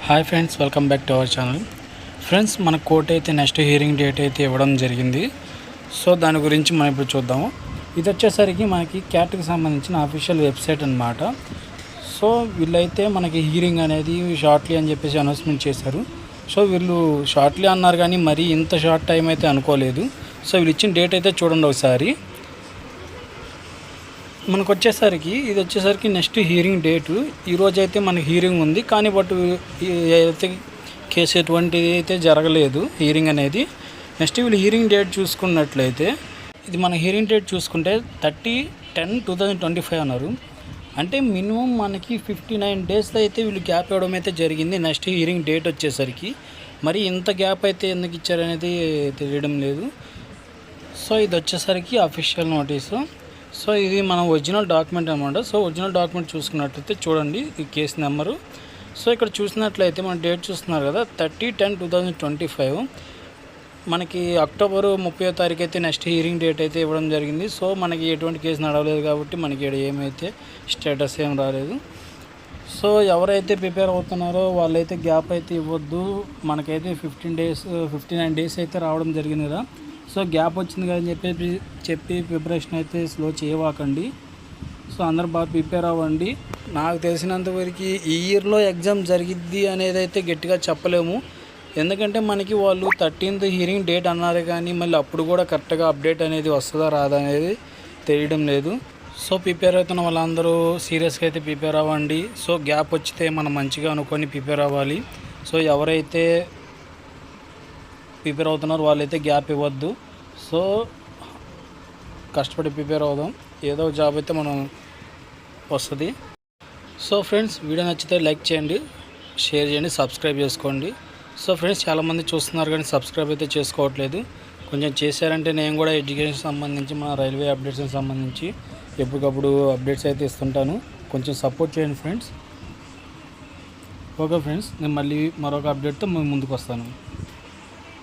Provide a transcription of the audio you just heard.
Hi friends, welcome back to our channel. Friends, మన court అయితే next hearing date అయితే ఇవ్వడం జరిగింది. సో దాని గురించి మనం ఇప్పుడు చూద్దాము. ఇది వచ్చేసరికి మనకి క్యాట్కి సంబంధించిన అఫీషియల్ వెబ్సైట్ అన్నమాట. సో వీళ్ళైతే మనకి హియరింగ్ అనేది షార్ట్లీ అని చెప్పేసి అనౌన్స్మెంట్ చేశారు. సో వీళ్ళు షార్ట్లీ అన్నారు కానీ మరీ ఇంత షార్ట్ టైం అయితే అనుకోలేదు. సో వీళ్ళు ఇచ్చిన డేట్ అయితే చూడండి ఒకసారి. మనకు వచ్చేసరికి ఇది వచ్చేసరికి నెక్స్ట్ హియరింగ్ డేటు ఈరోజు అయితే మనకి హియరింగ్ ఉంది. కానీ అయితే కేసు ఎటువంటిది అయితే జరగలేదు హియరింగ్ అనేది. నెక్స్ట్ వీళ్ళు హియరింగ్ డేట్ చూసుకున్నట్లయితే ఇది మన హియరింగ్ డేట్ చూసుకుంటే 30/10/2025 అన్నారు. అంటే మినిమం మనకి 59 డేస్ అయితే వీళ్ళు గ్యాప్ ఇవ్వడం అయితే జరిగింది నెక్స్ట్ హియరింగ్ డేట్ వచ్చేసరికి. మరి ఇంత గ్యాప్ అయితే ఎందుకు ఇచ్చారనేది తెలియడం లేదు. సో ఇది వచ్చేసరికి అఫీషియల్ నోటీసు. సో ఇది మన ఒరిజినల్ డాక్యుమెంట్ అనమాట. సో ఒరిజినల్ డాక్యుమెంట్ చూసుకున్నట్లయితే చూడండి ఈ కేసు నెంబరు. సో ఇక్కడ చూసినట్లయితే మన డేట్ చూస్తున్నారు కదా, 30/10/2025. మనకి అక్టోబర్ 30వ తారీఖు అయితే నెక్స్ట్ హియరింగ్ డేట్ అయితే ఇవ్వడం జరిగింది. సో మనకి ఎటువంటి కేసు నడవలేదు కాబట్టి మనకి ఏమైతే స్టేటస్ ఏం రాలేదు. సో ఎవరైతే ప్రిపేర్ అవుతున్నారో వాళ్ళైతే గ్యాప్ అయితే ఇవ్వద్దు. మనకైతే 59 డేస్ అయితే రావడం జరిగింది కదా. సో గ్యాప్ వచ్చింది కదా చెప్పి ప్రిపరేషన్ అయితే స్లో చేయవాకండి. సో అందరు బాగా ప్రిపేర్ అవ్వండి. నాకు తెలిసినంతవరకు ఈ ఇయర్లో ఎగ్జామ్ జరిగిద్ది అనేది అయితే గట్టిగా చెప్పలేము. ఎందుకంటే మనకి వాళ్ళు 13th హియరింగ్ డేట్ అన్నారు కానీ మళ్ళీ అప్పుడు కూడా కరెక్ట్గా అప్డేట్ అనేది వస్తుందా రాదా అనేది తెలియడం లేదు. సో ప్రిపేర్ అవుతున్న వాళ్ళందరూ సీరియస్గా అయితే ప్రిపేర్ అవ్వండి. సో గ్యాప్ వచ్చితే మనం మంచిగా అనుకొని ప్రిపేర్ అవ్వాలి. సో ఎవరైతే ప్రిపేర్ అవుతున్నారు వాళ్ళైతే గ్యాప్ ఇవ్వద్దు. సో కష్టపడి ప్రిపేర్ అవుదాం, ఏదో జాబ్ అయితే మనం వస్తుంది. సో ఫ్రెండ్స్, వీడియో నచ్చితే లైక్ చేయండి, షేర్ చేయండి, సబ్స్క్రైబ్ చేసుకోండి. సో ఫ్రెండ్స్, చాలామంది చూస్తున్నారు కానీ సబ్స్క్రైబ్ అయితే చేసుకోవట్లేదు. కొంచెం చేశారంటే నేను కూడా ఎడ్యుకేషన్ సంబంధించి మన రైల్వే అప్డేట్స్కి సంబంధించి ఎప్పటికప్పుడు అప్డేట్స్ అయితే ఇస్తుంటాను. కొంచెం సపోర్ట్ చేయండి ఫ్రెండ్స్. ఓకే ఫ్రెండ్స్, నేను మళ్ళీ మరొక అప్డేట్తో ముందుకు వస్తాను.